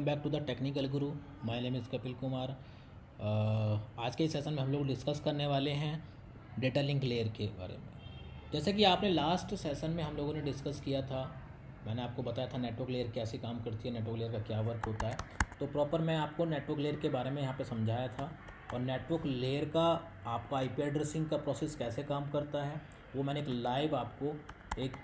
Back to the technical Guru. My name is Kapil Kumar. आज के इस सेशन में हम लोग डिस्कस करने वाले हैं डेटा लिंक लेयर के बारे में। जैसे कि आपने लास्ट सेशन में हम लोगों ने डिस्कस किया था, मैंने आपको बताया था नेटवर्क लेयर कैसे काम करती है, नेटवर्क लेयर का क्या वर्क होता है। तो प्रॉपर मैं आपको नेटवर्क लेयर के बारे में यहाँ पे समझाया था, और नेटवर्क लेयर का आपका आईपी एड्रेसिंग का प्रोसेस कैसे काम करता है वो मैंने एक लाइव आपको एक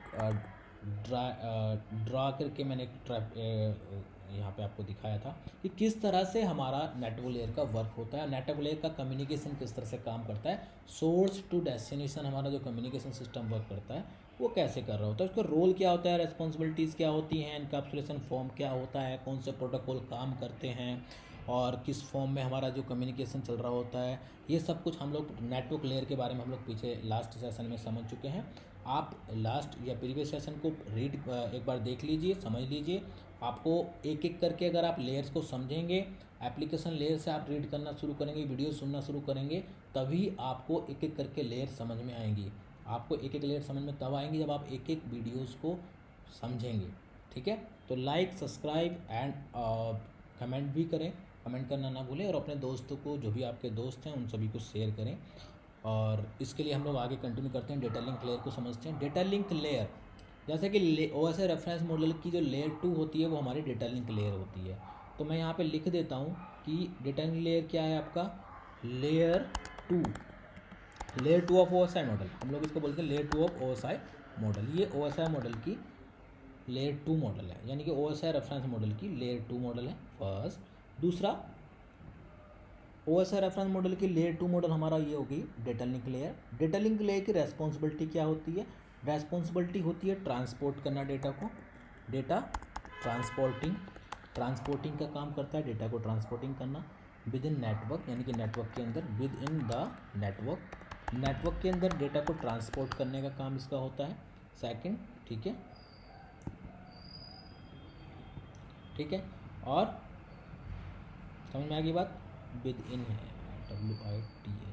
ड्रा करके मैंने एक यहाँ पे आपको दिखाया था कि किस तरह से हमारा नेटवर्क लेयर का वर्क होता है, नेटवर्क लेयर का कम्युनिकेशन किस तरह से काम करता है, सोर्स टू डेस्टिनेशन हमारा जो कम्युनिकेशन सिस्टम वर्क करता है वो कैसे कर रहा होता है, उसका रोल क्या होता है, रेस्पॉन्सिबिलिटीज़ क्या होती हैं, इनकैप्सुलेशन फॉर्म क्या होता है, कौन से प्रोटोकॉल काम करते हैं और किस फॉर्म में हमारा जो कम्युनिकेशन चल रहा होता है। ये सब कुछ हम लोग नेटवर्क लेयर के बारे में हम लोग पीछे लास्ट सेशन में समझ चुके हैं। आप लास्ट या प्रीवियस सेशन को रीड एक बार देख लीजिए, समझ लीजिए। आपको एक एक करके अगर आप लेयर्स को समझेंगे, एप्लीकेशन लेयर से आप रीड करना शुरू करेंगे, वीडियो सुनना शुरू करेंगे, तभी आपको एक एक करके लेयर समझ में आएंगी। आपको एक एक लेयर समझ में तब आएंगी जब आप एक एक वीडियोस को समझेंगे। ठीक है, तो लाइक, सब्सक्राइब एंड कमेंट भी करें, कमेंट करना ना भूलें, और अपने दोस्तों को, जो भी आपके दोस्त हैं उन सभी को शेयर करें। और इसके लिए हम लोग आगे कंटिन्यू करते हैं, डेटा लिंक लेयर को समझते हैं। डेटा लिंक लेयर जैसे कि OS रेफरेंस मॉडल की जो लेयर 2 होती है वो हमारी डेटा लिंक लेयर होती है। तो मैं यहाँ पे लिख देता हूँ कि डेटा लिंक लेयर क्या है आपका, layer 2, layer 2 of OSI model, हम लोग इसको बोलते हैं लेयर 2 ऑफ OSI मॉडल। ये OSI मॉडल की लेयर 2 मॉडल है, यानी कि OSI रेफरेंस मॉडल की लेयर 2 मॉडल है फर्स्ट। दूसरा, OSI रेफरेंस मॉडल की लेयर 2 मॉडल हमारा ये होगी data link layer. Data link layer की रेस्पॉन्सिबिलिटी क्या होती है, रेस्पॉन्सिबिलिटी होती है ट्रांसपोर्ट करना डेटा को, डेटा ट्रांसपोर्टिंग का काम करता है, डेटा को ट्रांसपोर्टिंग करना विद इन नेटवर्क, यानी कि नेटवर्क के अंदर, विद इन द नेटवर्क के अंदर डेटा को ट्रांसपोर्ट करने का काम इसका होता है। सेकंड, ठीक है, ठीक है। और समझ में आ गई बात, विद इन है, WITH,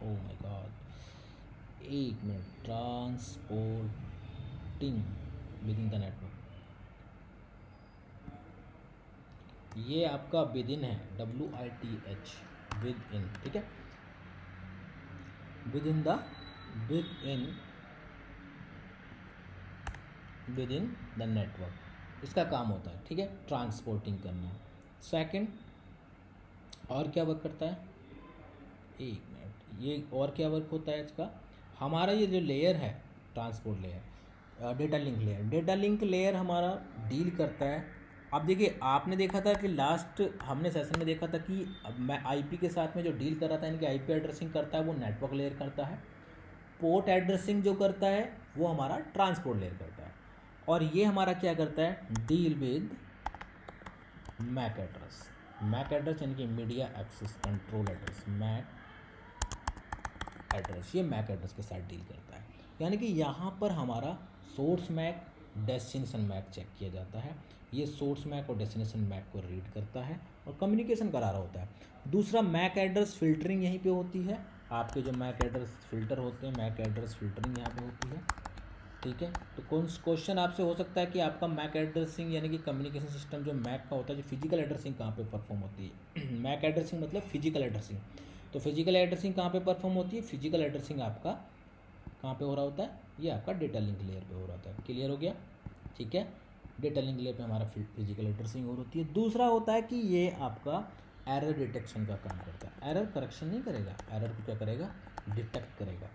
ओ माय गॉड, एक minute, transporting with in the network, ये आपका विद इन है, WITH, विद इन, ठीक है, विद इन द नेटवर्क इसका काम होता है, ठीक है, ट्रांसपोर्टिंग करना। सेकंड, और क्या वर्क करता है, एक मिनट, ये और क्या वर्क होता है इसका, हमारा ये जो लेयर है transport layer, data link layer हमारा डील करता है। अब देखिए, आपने देखा था कि लास्ट हमने सेशन में देखा था कि अब मैं आईपी के साथ में जो डील कर रहा था, यानी कि आईपी एड्रेसिंग करता है वो नेटवर्क लेयर करता है, पोर्ट एड्रेसिंग जो करता है वो हमारा ट्रांसपोर्ट लेयर करता है, और ये हमारा क्या करता है, डील विद मैक एड्रेस यानी कि मीडिया एक्सेस कंट्रोल एड्रेस, ये मैक एड्रेस के साथ डील करता है। यानी कि यहाँ पर हमारा source MAC, destination MAC check किया जाता है। ये सोर्स मैक और डेस्टिनेशन मैक को रीड करता है और कम्युनिकेशन करा रहा होता है। दूसरा, मैक एड्रेस फिल्टरिंग यहीं पे होती है, आपके जो मैक एड्रेस फिल्टर होते हैं, मैक एड्रेस फिल्टरिंग यहाँ पे होती है, ठीक है। तो कौन क्वेश्चन आपसे हो सकता है कि आपका मैक एड्रेसिंग यानी कि कम्युनिकेशन सिस्टम जो मैक का होता है, जो फिजिकल एड्रेसिंग कहाँ पे परफॉर्म होती है मैक एड्रेसिंग मतलब फिजिकल एड्रेसिंग, तो फिजिकल एड्रेसिंग कहाँ पे परफॉर्म होती है, फिजिकल एड्रेसिंग आपका कहाँ पे हो रहा होता है, ये आपका डेटा लिंक लेयर पे हो रहा होता है। क्लियर हो गया, ठीक है, डेटा लिंक लेयर पे हमारा फिजिकल एड्रेसिंग हो होती है। दूसरा होता है कि ये आपका एरर डिटेक्शन का काम करता है, एरर करेक्शन नहीं करेगा, एरर को क्या करेगा, डिटेक्ट करेगा,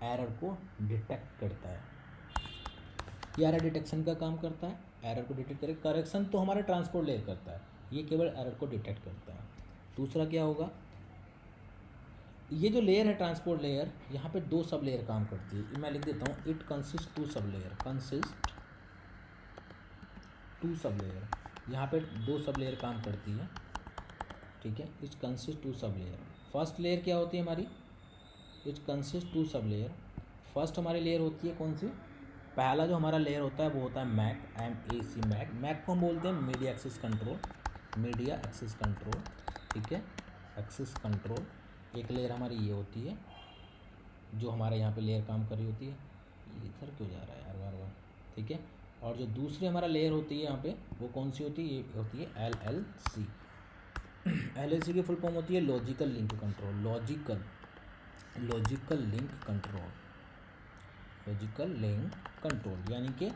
एरर को डिटेक्ट करता है, ये एरर डिटेक्शन का काम करता है, एरर को डिटेक्ट करेगा। करेक्शन तो हमारा ट्रांसपोर्ट लेयर करता है, ये केवल एरर को डिटेक्ट करता है। दूसरा क्या होगा, ये जो लेयर है ट्रांसपोर्ट लेयर, यहाँ पे 2 सब लेयर काम करती है, मैं लिख देता हूँ, इट कंसिस्ट 2 सब लेयर, यहाँ पे 2 सब लेयर काम करती है, ठीक है, it consist 2 sub layer. First layer क्या होती है हमारी, it consist 2 sub layer. First हमारी लेयर होती है कौन सी, पहला जो हमारा लेयर होता है वो होता है मैक, MAC, मैक को हम बोलते हैं मीडिया एक्सेस कंट्रोल, ठीक है, एक्सेस कंट्रोल। एक लेयर हमारी ये होती है जो हमारे यहाँ पे लेयर काम कर रही होती है, ये इधर क्यों जा रहा है यार बार बार, ठीक है। और जो दूसरी हमारा लेयर होती है यहाँ पे वो कौन सी होती है, ये होती है LLC। LLC की फुल फॉर्म होती है logical link control, logical link control, logical link control, यानी कि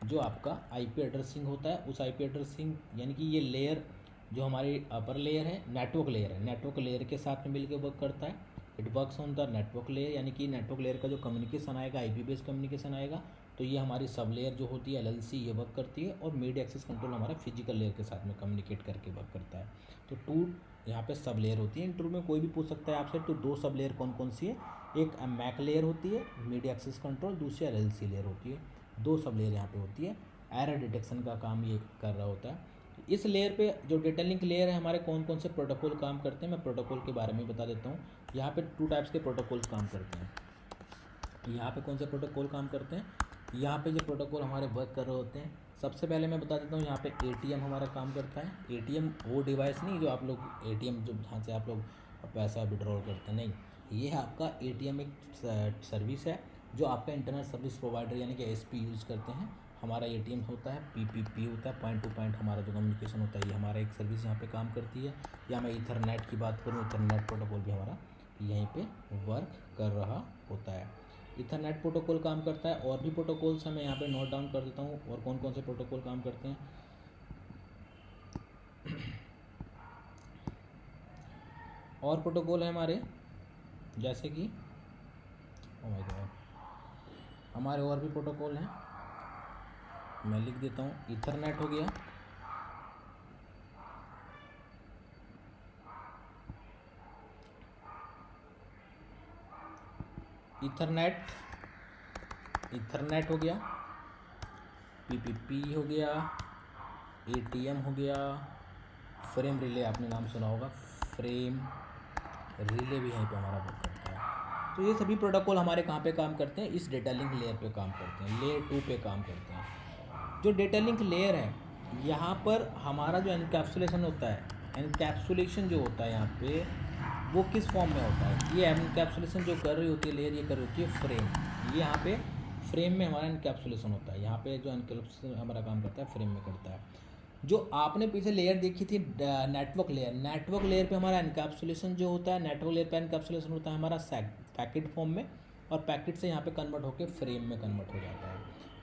जो आपका आईपी एड्रेसिंग होता है उस आईपी एड्रेसिंग, यानी कि ये लेयर जो हमारी अपर लेयर है, नेटवर्क लेयर है, नेटवर्क लेयर के साथ में मिलकर वर्क करता है। It works on the network layer, यानी कि नेटवर्क लेयर का जो कम्युनिकेशन आएगा, आईपी बेस्ड कम्युनिकेशन आएगा, तो ये हमारी सब लेयर जो होती है LLC ये वर्क करती है। और मीडिया एक्सेस कंट्रोल हमारा फिजिकल लेयर के साथ में कम्युनिकेट करके वर्क करता है। तो टू यहाँ पे सब लेयर होती है। इंटरव्यू में कोई भी पूछ सकता है आपसे, तो दो सब लेयर कौन कौन सी है, एक मैक लेयर होती है मीडिया एक्सेस कंट्रोल, दूसरी LLC लेयर होती है। दो सब लेयर यहाँ पे होती है। एरर डिटेक्शन का काम ये कर रहा होता है। इस लेयर पे जो डेटा लिंक लेयर है हमारे कौन कौन से प्रोटोकॉल काम करते हैं, मैं प्रोटोकॉल के बारे में बता देता हूँ। यहाँ पे 2 टाइप्स के प्रोटोकॉल्स काम करते हैं। यहाँ पे कौन से प्रोटोकॉल काम करते हैं, यहाँ पे जो प्रोटोकॉल हमारे वर्क कर रहे होते हैं, सबसे पहले मैं बता देता हूँ यहाँ पे ATM हमारा काम करता है। ATM वो डिवाइस नहीं जो आप लोग ATM जो जहाँ से आप लोग पैसा विड्रॉल करते हैं, नहीं, ये आपका ATM एक सर्विस है जो आपका इंटरनेट सर्विस प्रोवाइडर यानी कि ISP यूज़ करते हैं। हमारा ATM होता है, PPP होता है, पॉइंट टू पॉइंट हमारा जो कम्युनिकेशन होता है, ये हमारा एक सर्विस यहाँ पे काम करती है। या मैं ईथरनेट की बात करूँ, ईथरनेट प्रोटोकॉल भी हमारा यहीं पे वर्क कर रहा होता है। ईथरनेट प्रोटोकॉल काम करता है। और भी प्रोटोकॉल्स हैं, मैं यहाँ पे नोट डाउन कर देता हूँ और कौन कौन से प्रोटोकॉल काम करते हैं। और प्रोटोकॉल है हमारे, जैसे कि ओ माय गॉड, हमारे और भी प्रोटोकॉल हैं, मैं लिख देता हूँ। ईथरनेट हो गया, ईथरनेट हो गया, PPP हो गया, ATM हो गया, फ्रेम रिले आपने नाम सुना होगा, फ्रेम रिले भी यहीं पे हमारा वर्क करता है। तो ये सभी प्रोटोकॉल हमारे कहाँ पे काम करते हैं, इस डेटा लिंक लेयर पे काम करते हैं, लेयर 2 पे काम करते हैं। जो डेटा लिंक लेयर है यहाँ पर हमारा जो एनकैप्सुलेशन होता है, एनकैप्सुलेशन जो होता है यहाँ पे वो किस फॉर्म में होता है, ये एनकैप्सुलेशन जो कर रही होती है लेयर, ये कर रही होती है फ्रेम। ये यहाँ पे फ्रेम में हमारा एनकैप्सुलेशन होता है, यहाँ पे जो एनकैप्सुलेशन हमारा काम करता है फ्रेम में करता है। जो आपने पीछे लेयर देखी थी नेटवर्क लेयर, नेटवर्क लेयर पे हमारा एनकैप्सुलेशन जो होता है, नेटवर्क लेयर पे एनकैप्सुलेशन होता है हमारा पैकेट फॉर्म में, और पैकेट से यहाँ पे कन्वर्ट होकर फ्रेम में कन्वर्ट हो जाता है।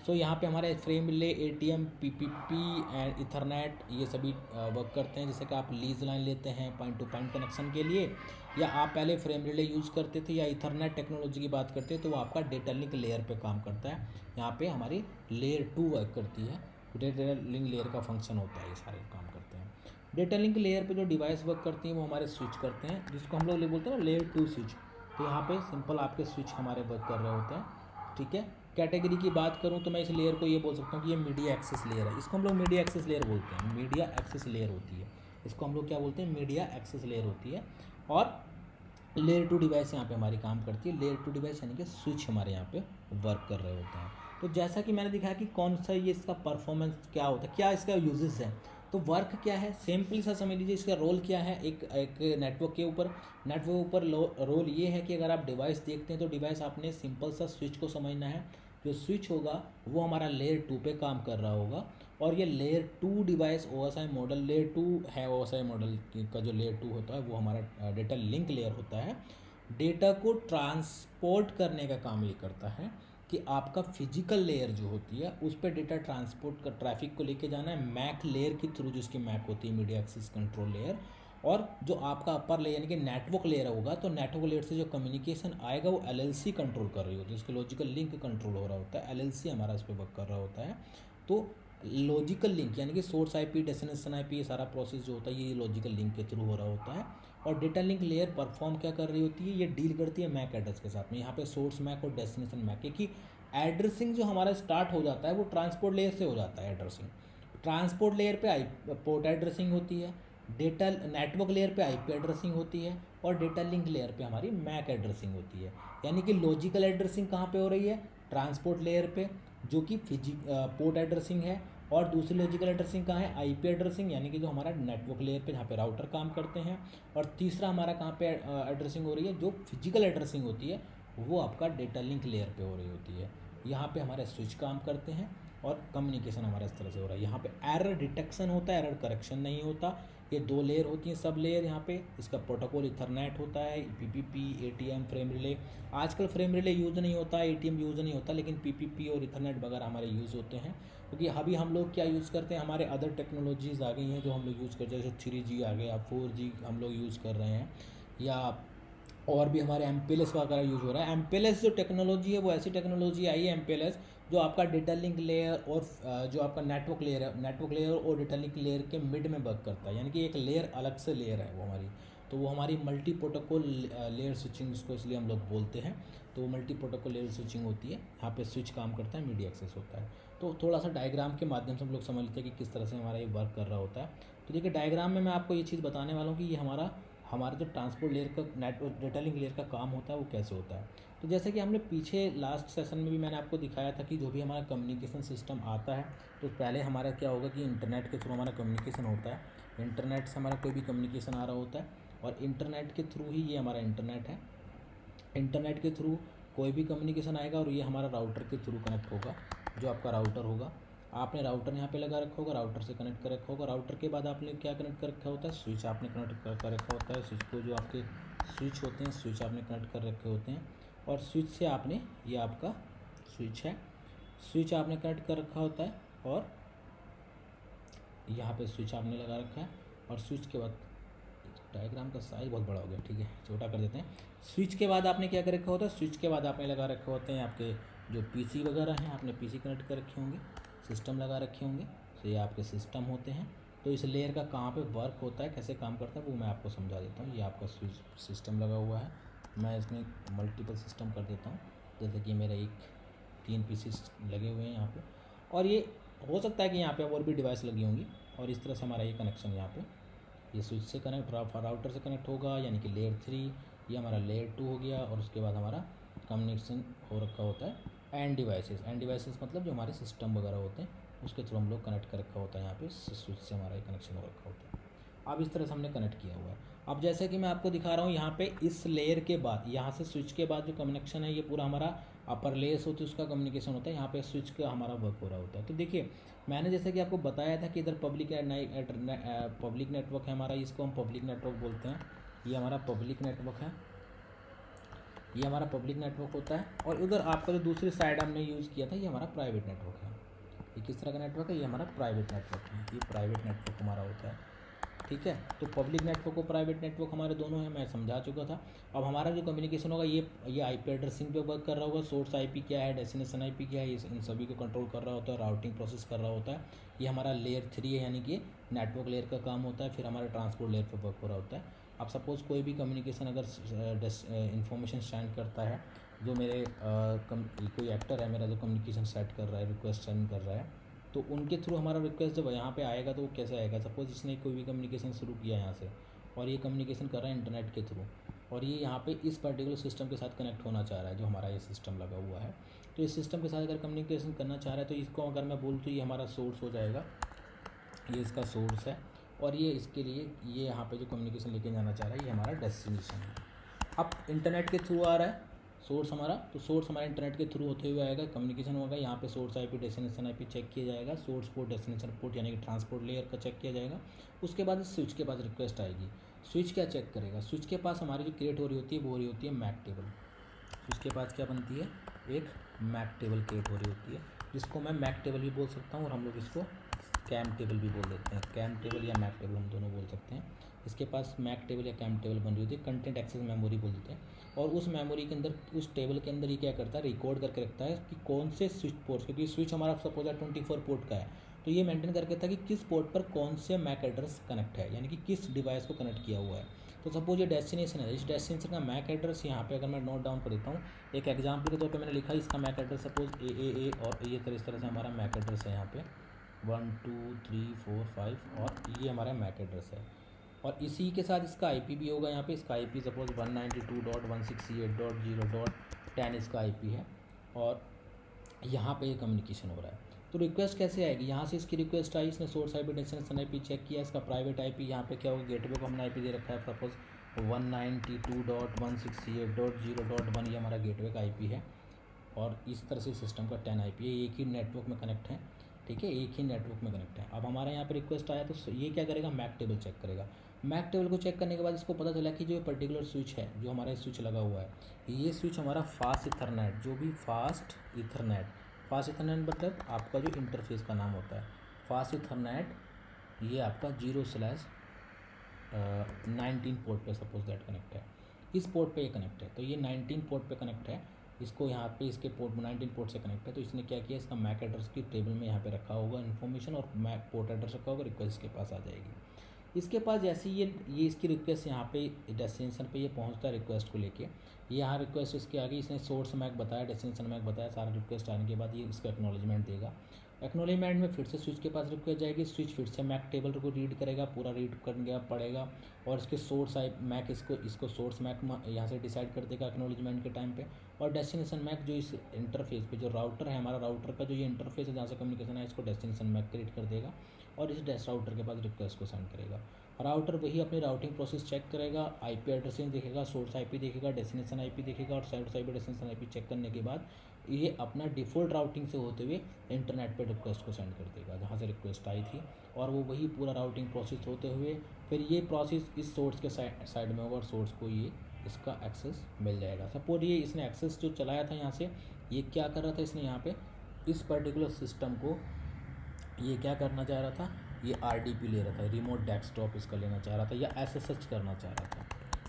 सो यहाँ पे हमारे frame relay, ATM, PPP and Ethernet ये सभी वर्क करते हैं। जैसे कि आप लीज लाइन लेते हैं पॉइंट टू पॉइंट कनेक्शन के लिए, या आप पहले फ्रेम रिले यूज़ करते थे, या ईथरनेट टेक्नोलॉजी की बात करते हैं, तो वो आपका डेटा लिंक लेयर पे काम करता है। यहाँ पे हमारी लेयर 2 वर्क करती है, डेटा लिंक लेयर का फंक्शन होता है, ये सारे काम करते हैं। डेटा लिंक लेयर पे जो डिवाइस वर्क करती हैं वो हमारे स्विच करते हैं, जिसको हम लोग बोलते हैं ना लेयर 2 स्विच। तो यहाँ पे सिंपल आपके स्विच हमारे वर्क कर रहे होते हैं, ठीक है। कैटेगरी की बात करूँ तो मैं इस लेयर को ये बोल सकता हूँ कि ये मीडिया एक्सेस लेयर है, इसको हम लोग मीडिया एक्सेस लेयर बोलते हैं, मीडिया एक्सेस लेयर होती है, इसको हम लोग क्या बोलते हैं, मीडिया एक्सेस लेयर होती है। और लेयर 2 डिवाइस यहाँ पे हमारी काम करती है, लेयर 2 डिवाइस यानी कि स्विच हमारे यहाँ पे वर्क कर रहे होते हैं। तो जैसा कि मैंने दिखाया कि कौन सा ये इसका परफॉर्मेंस क्या होता है, क्या इसका यूजेस है, तो वर्क क्या है, सिंपली सा समझ लीजिए इसका रोल क्या है। एक नेटवर्क के ऊपर रोल ये है कि अगर आप डिवाइस देखते हैं तो डिवाइस आपने सिंपल सा स्विच को समझना है। जो स्विच होगा वो हमारा लेयर 2 पे काम कर रहा होगा, और ये layer 2 device OSI model layer 2 है। OSI मॉडल का जो लेयर 2 होता है वो हमारा डेटा लिंक लेयर होता है। डेटा को ट्रांसपोर्ट करने का काम ये करता है कि आपका फिजिकल लेयर जो होती है उस पर डेटा ट्रांसपोर्ट का ट्रैफिक को लेके जाना है मैक लेयर के थ्रू, जिसकी मैक होती है मीडिया एक्सेस कंट्रोल लेयर। और जो आपका अपर लेयर यानी कि नेटवर्क लेयर होगा, तो नेटवर्क लेयर से जो कम्युनिकेशन आएगा वो LLC कंट्रोल कर रही होती है, इसके लॉजिकल लिंक कंट्रोल हो रहा होता है, LLC हमारा इस पर वर्क कर रहा होता है। तो लॉजिकल लिंक यानी कि सोर्स IP, डेस्टिनेशन IP, ये सारा प्रोसेस जो होता है ये लॉजिकल लिंक के थ्रू हो रहा होता है। और डेटा लिंक लेयर परफॉर्म क्या कर रही होती है, ये डील करती है मैक एड्रेस के साथ में। यहाँ पे सोर्स मैक और डेस्टिनेशन मैक, क्योंकि एड्रेसिंग जो हमारा स्टार्ट हो जाता है वो ट्रांसपोर्ट लेयर से हो जाता है एड्रेसिंग। ट्रांसपोर्ट लेयर पे पोर्ट एड्रेसिंग होती है, डेटा नेटवर्क लेयर पे IP एड्रेसिंग होती है, और डेटा लिंक लेयर पे हमारी मैक एड्रेसिंग होती है। यानी कि लॉजिकल एड्रेसिंग कहाँ पे हो रही है, ट्रांसपोर्ट लेयर पे, जो कि पोर्ट एड्रेसिंग है। और दूसरी लॉजिकल एड्रेसिंग कहाँ है, IP एड्रेसिंग, यानी कि जो हमारा नेटवर्क लेयर पे जहाँ पे राउटर काम करते हैं। और तीसरा हमारा कहाँ पे एड्रेसिंग हो रही है, जो फिजिकल एड्रेसिंग होती है वो आपका डेटा लिंक लेयर पे हो रही होती है। यहाँ पे हमारे स्विच काम करते हैं, और कम्युनिकेशन हमारा इस तरह से हो रहा है। यहाँ पे एरर डिटेक्शन होता है, एरर करेक्शन नहीं होता। ये 2 लेयर होती हैं, सब लेयर यहाँ पे। इसका प्रोटोकॉल इथरनेट होता है, पीपीपी, एटीएम, फ्रेम रिले। आजकल फ्रेम रिले यूज़ नहीं होता, एटीएम यूज़ नहीं होता, लेकिन पीपीपी और इथरनेट वगैरह हमारे यूज़ होते हैं। क्योंकि अभी हम लोग क्या यूज़ करते हैं, हमारे अदर टेक्नोलॉजीज़ आ गई हैं जो हम लोग यूज़ करते हैं, जैसे 3G आ गया, 4G हम लोग यूज़ कर रहे हैं, या और भी हमारे MPLS वगैरह यूज़ हो रहा है। MPLS जो टेक्नोलॉजी है वो ऐसी टेक्नोलॉजी आई है MPLS, जो आपका डेटा लिंक लेयर और जो आपका नेटवर्क लेयर है, नेटवर्क लेयर और डेटा लिंक लेयर के मिड में वर्क करता है। यानी कि एक लेयर अलग से लेयर है वो हमारी, तो वो हमारी मल्टी प्रोटोकॉल लेयर स्विचिंग इसको इसलिए हम लोग बोलते हैं। तो वो मल्टी प्रोटोकॉल लेयर स्विचिंग होती है, यहाँ पे स्विच काम करता है, मीडिया एक्सेस होता है। तो थोड़ा सा डायग्राम के माध्यम से हम लोग समझ लेते हैं कि किस तरह से हमारा ये वर्क कर रहा होता है। तो देखिए डायग्राम में मैं आपको ये चीज़ बताने वाला हूँ कि ये हमारा जो ट्रांसपोर्ट लेयर का नेटवर्क डेटा लिंक लेयर का काम होता है वो कैसे होता है। तो जैसे कि हमने पीछे लास्ट सेशन में भी मैंने आपको दिखाया था कि जो भी हमारा कम्युनिकेशन सिस्टम आता है, तो पहले हमारा क्या होगा कि इंटरनेट के थ्रू हमारा कम्युनिकेशन होता है। इंटरनेट से हमारा कोई भी कम्युनिकेशन आ रहा होता है, और इंटरनेट के थ्रू ही ये हमारा इंटरनेट है। इंटरनेट के थ्रू कोई भी कम्युनिकेशन आएगा और ये हमारा राउटर के थ्रू कनेक्ट होगा। जो आपका राउटर होगा, आपने राउटर यहाँ पे लगा रखा होगा, राउटर से कनेक्ट कर रखा होगा। राउटर के बाद आपने क्या कनेक्ट कर रखा होता है, स्विच आपने कनेक्ट कर रखा होता है। स्विच को जो आपके स्विच होते हैं, स्विच आपने कनेक्ट कर रखे होते हैं, और स्विच से आपने, ये आपका स्विच है, स्विच आपने कनेक्ट कर रखा होता है, और यहाँ पे स्विच आपने लगा रखा है। और स्विच के बाद, डायग्राम का साइज बहुत बड़ा हो गया, ठीक है छोटा कर देते हैं। स्विच के बाद आपने क्या कर रखा होता है, स्विच के बाद आपने लगा रखे होते हैं आपके जो पीसी वगैरह हैं, आपने पीसी कनेक्ट कर रखे होंगे, सिस्टम लगा रखे होंगे। तो ये आपके सिस्टम होते हैं। तो इस लेयर का कहाँ पे वर्क होता है, कैसे काम करता है, वो मैं आपको समझा देता हूँ। ये आपका स्विच सिस्टम लगा हुआ है, मैं इसमें मल्टीपल सिस्टम कर देता हूँ। जैसे कि मेरा 3 पीसी लगे हुए हैं यहाँ पे, और ये हो सकता है कि यहाँ पे और भी डिवाइस लगी होंगी। और इस तरह से हमारा ये कनेक्शन यहाँ पे, ये स्विच से कनेक्ट, राउटर से कनेक्ट होगा, यानी कि लेयर 3, ये हमारा लेयर 2 हो गया। और उसके बाद हमारा कम्युनिकेशन हो रखा होता है एंड डिवाइसेस मतलब जो हमारे सिस्टम वगैरह होते हैं, उसके थ्रू हम लोग कनेक्ट कर रखा होता है। यहाँ पे स्विच से हमारा ये कनेक्शन हो रखा होता है। अब इस तरह से हमने कनेक्ट किया हुआ है। अब जैसे कि मैं आपको दिखा रहा हूँ यहाँ पे, इस लेयर के बाद, यहाँ से स्विच के बाद जो कनेक्शन है, ये पूरा हमारा अपर लेयर्स होती है, उसका कम्युनिकेशन होता है। यहाँ पे स्विच का हमारा वर्क हो रहा होता है। तो देखिए मैंने जैसे कि आपको बताया था कि इधर पब्लिक नेटवर्क है हमारा, इसको हम पब्लिक नेटवर्क बोलते हैं। ये हमारा पब्लिक नेटवर्क है, ये हमारा पब्लिक नेटवर्क होता है। और उधर आपका जो दूसरी साइड हमने यूज़ किया था, ये हमारा प्राइवेट नेटवर्क है। ये किस तरह का नेटवर्क है, ये हमारा प्राइवेट नेटवर्क है। ये प्राइवेट नेटवर्क हमारा होता है, ठीक है। तो पब्लिक नेटवर्क और प्राइवेट नेटवर्क हमारे दोनों हैं, मैं समझा चुका था। अब हमारा जो कम्युनिकेशन होगा, ये आईपी एड्रेसिंग पे वर्क कर रहा होगा। सोर्स आईपी क्या है, डेस्टिनेशन आईपी क्या है, ये इन सभी को कंट्रोल कर रहा होता है, राउटिंग प्रोसेस कर रहा होता है। ये हमारा लेयर 3 है, यानी कि नेटवर्क लेयर का काम होता है। फिर हमारा ट्रांसपोर्ट लेयर पर वर्क हो रहा होता है। अब सपोज़ कोई भी कम्युनिकेशन अगर इंफॉर्मेशन सेंड करता है, जो मेरे कोई एक्टर है मेरा, जो कम्युनिकेशन सेट कर रहा है, रिक्वेस्ट सेंड कर रहा है, तो उनके थ्रू हमारा रिक्वेस्ट जब यहाँ पे आएगा तो वो कैसे आएगा। सपोज़ इसने कोई भी कम्युनिकेशन शुरू किया यहाँ से, और ये कम्युनिकेशन कर रहा है इंटरनेट के थ्रू, और ये यहाँ पे इस पर्टिकुलर सिस्टम के साथ कनेक्ट होना चाह रहा है, जो हमारा ये सिस्टम लगा हुआ है। तो इस सिस्टम के साथ अगर कम्युनिकेशन करना चाह रहा है, तो इसको अगर मैं बोलूँ तो ये हमारा सोर्स हो जाएगा, ये इसका सोर्स है। और ये इसके लिए, ये यहाँ पे जो कम्युनिकेशन लेके जाना चाह रहा है, ये हमारा डेस्टिनेशन है। अब इंटरनेट के थ्रू आ रहा है सोर्स हमारा, तो सोर्स हमारा इंटरनेट के थ्रू होते हुए आएगा, कम्युनिकेशन होगा। यहाँ पे source IP, destination IP check किया जाएगा, सोर्स पोर्ट, डेस्टिनेशन पोर्ट, यानी कि ट्रांसपोर्ट लेयर का चेक किया जाएगा। उसके बाद स्विच के पास रिक्वेस्ट आएगी। स्विच क्या चेक करेगा, स्विच के पास हमारी जो क्रिएट हो रही होती है वो हो रही होती है मैक टेबल। स्विच के पास क्या बनती है, एक मैक टेबल क्रिएट हो रही होती है, जिसको मैं मैक टेबल भी बोल सकता हूँ, और हम लोग इसको कैम टेबल भी बोल देते हैं। कैम टेबल या मैक टेबल हम दोनों बोल सकते हैं। इसके पास मैक टेबल या कैम टेबल बन रही होती है, कंटेंट एक्सेस मेमोरी बोल देते हैं। और उस मेमोरी के अंदर, उस टेबल के अंदर ये क्या करता है, रिकॉर्ड करके रखता है कि कौन से स्विच पोर्ट्स, क्योंकि स्विच हमारा सपोज 24 पोर्ट का है, तो ये मेंटेन करके रखता है कि किस पोर्ट पर कौन से मैक एड्रेस कनेक्ट है, यानी कि किस डिवाइस को कनेक्ट किया हुआ है। तो सपोज ये डेस्टिनेशन है, इस डेस्टिनेशन का मैक एड्रेस यहाँ पे अगर मैं नोट डाउन कर देता हूँ, एक एग्जाम्पल के तौर पे मैंने लिखा है इसका मैक एड्रेस सपोज ए, और ये इस तरह से हमारा मैक एड्रेस है यहाँ पे 1 2 3 4 5, और ये हमारा मैक एड्रेस है। और इसी के साथ इसका आईपी भी होगा। यहाँ पे इसका आईपी सपोज 192.168.0.10 इसका आईपी है, और यहाँ पे ये कम्युनिकेशन हो रहा है। तो रिक्वेस्ट कैसे आएगी, यहाँ से इसकी रिक्वेस्ट आई, इसने source IP, destination IP check किया, इसका प्राइवेट आईपी यहाँ पे क्या होगा, गेटवे को हमने आईपी दे रखा है सपोज 192.168.0.1, ये हमारा गेटवे का आईपी है। और इस तरह से सिस्टम का 10 आईपी है, एक ही नेटवर्क में कनेक्ट है। ठीक है, एक ही नेटवर्क में कनेक्ट है। अब हमारे यहाँ पे रिक्वेस्ट आया तो ये क्या करेगा, मैक टेबल चेक करेगा। मैक टेबल को चेक करने के बाद इसको पता चला कि जो पर्टिकुलर स्विच है, जो हमारा स्विच लगा हुआ है, ये स्विच हमारा फास्ट इथरनेट, जो भी फास्ट इथरनेट मतलब आपका जो इंटरफेस का नाम होता है फास्ट इथरनेट, ये आपका 0/19 पोर्ट पे सपोज दैट कनेक्ट है, इस पोर्ट पे ये कनेक्ट है। तो ये 19 पोर्ट पे कनेक्ट है, इसको यहाँ पे इसके पोर्ट 19 पोर्ट से कनेक्ट है। तो इसने क्या किया, इसका मैक एड्रेस की टेबल में यहाँ पे रखा होगा इन्फॉर्मेशन, और मैक पोर्ट एड्रेस रखा होगा, रिक्वेस्ट के पास आ जाएगी। इसके पास जैसे ये इसकी रिक्वेस्ट यहाँ पे डेस्टिनेशन पे ये पहुँचता है रिक्वेस्ट को लेके, ये यहाँ रिक्वेस्ट इसके आगे इसने सोर्स मैक बताया, डेस्टिनेशन मैक बताया, सारा रिक्वेस्ट आने के बाद ये इसका एक्नॉलेजमेंट देगा। एक्नॉलेजमेंट में फिर से स्विच के पास रिक्वेस्ट जाएगी, स्विच फिर से मैक टेबल को रीड करेगा, पूरा रीड करने पड़ेगा, और इसके सोर्स मैक इसको सोर्स मैक यहाँ से डिसाइड कर देगा एक्नॉलेजमेंट के टाइम पे। और डेस्टिनेशन मैक जो इस इंटरफेस पे जो राउटर है हमारा, राउटर का जो ये इंटरफेस है जहाँ से कम्युनिकेशन है, इसको डेस्टिनेशन मैक क्रिएट कर देगा और इस डेस्ट राउटर के पास रिक्वेस्ट को सेंड करेगा। राउटर वही अपनी राउटिंग प्रोसेस चेक करेगा, आईपी एड्रेसिंग देखेगा, सोर्स आईपी देखेगा, डेस्टिनेशन आईपी देखेगा, और source IP destination IP check करने के बाद ये अपना डिफ़ॉल्ट राउटिंग से होते हुए इंटरनेट पे रिक्वेस्ट को सेंड कर देगा जहाँ से रिक्वेस्ट आई थी, और वो वही पूरा राउटिंग प्रोसेस होते हुए फिर ये प्रोसेस इस सोर्स के साइड में होगा, और सोर्स को ये इसका एक्सेस मिल जाएगा। सपोज ये इसने एक्सेस जो चलाया था यहाँ से, ये क्या कर रहा था, इसने यहाँ पे इस पर्टिकुलर सिस्टम को ये क्या करना चाह रहा था, ये RDP ले रहा था, रिमोट डेस्कटॉप इसका लेना चाह रहा था, या SSH करना चाह रहा था।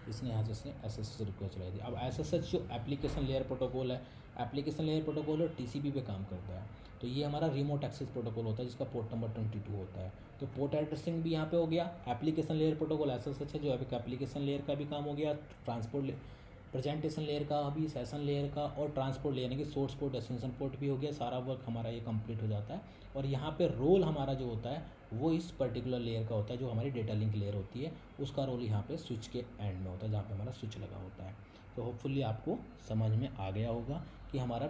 इसने यहाँ से इसने SSH रिक्वेस्ट चलाई थी। अब SSH जो एप्लीकेशन लेयर प्रोटोकॉल है, एप्लीकेशन लेयर प्रोटोकॉल और TCP पे काम करता है। तो ये हमारा रिमोट एक्सेस प्रोटोकॉल होता है जिसका पोर्ट नंबर 22 होता है। तो पोर्ट एड्रेसिंग भी यहाँ पे हो गया, एप्लीकेशन लेयर प्रोटोकॉल SSH है जो अभी एप्लीकेशन लेयर का भी काम हो गया, ट्रांसपोर्ट प्रेजेंटेशन लेयर का भी, सेशन लेयर का, और ट्रांसपोर्ट लेयर यानी कि सोर्स पोर्ट डेस्टिनेशन पोर्ट भी हो गया। सारा वर्क हमारा ये कंप्लीट हो जाता है। और यहाँ पे रोल हमारा जो होता है वो इस पर्टिकुलर लेयर का होता है, जो हमारी डेटा लिंक लेयर होती है, उसका रोल यहाँ पे स्विच के एंड में होता है जहाँ पे हमारा स्विच लगा होता है। तो होपफुली आपको समझ में आ गया होगा कि हमारा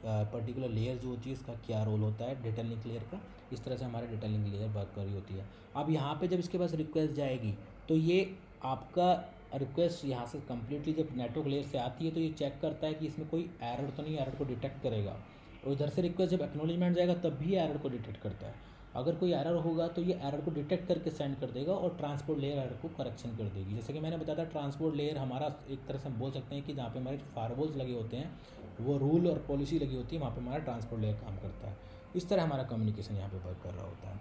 पर्टिकुलर लेयर जो होती है इसका क्या रोल होता है डेटा लिंक लेयर का। इस तरह से हमारी डेटा लिंक लेयर वर्क कर रही होती है। अब यहाँ पे जब इसके पास रिक्वेस्ट जाएगी तो ये आपका रिक्वेस्ट यहाँ से कम्प्लीटली जब नेटवर्क लेयर से आती है तो ये चेक करता है कि इसमें कोई एरर तो नहीं, एरर को डिटेक्ट करेगा। और इधर से रिक्वेस्ट जब एक्नॉलेजमेंट जाएगा तब भी एरर को डिटेक्ट करता है। अगर कोई एरर होगा तो ये एरर को डिटेक्ट करके सेंड कर देगा और ट्रांसपोर्ट लेयर एरर को करेक्शन कर देगी। जैसे कि मैंने बताया था, ट्रांसपोर्ट लेयर हमारा एक तरह से हम बोल सकते हैं कि जहाँ पे हमारे फायरवॉल्स लगे होते हैं, वो रूल और पॉलिसी लगी होती है, वहाँ पे हमारा ट्रांसपोर्ट लेयर काम करता है। इस तरह हमारा कम्युनिकेशन यहाँ पे वर्क कर रहा होता है।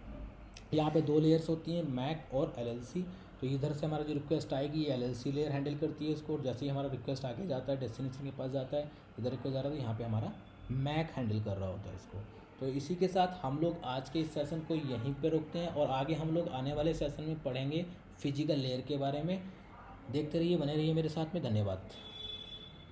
यहाँ पे 2 लेयर्स होती हैं, मैक और LLC। तो इधर से हमारा जो रिक्वेस्ट आएगी ये LLC लेयर हैंडल करती है इसको, और जैसे ही हमारा रिक्वेस्ट आगे जाता है डेस्टिनेशन के पास जाता है, इधर रिक्वेस्ट जा रहा है तो यहाँ पे हमारा मैक हैंडल कर रहा होता है इसको। तो इसी के साथ हम लोग आज के इस सेशन को यहीं पे रोकते हैं, और आगे हम लोग आने वाले सेशन में पढ़ेंगे फिजिकल लेयर के बारे में। देखते रहिए, बने रहिए मेरे साथ में। धन्यवाद।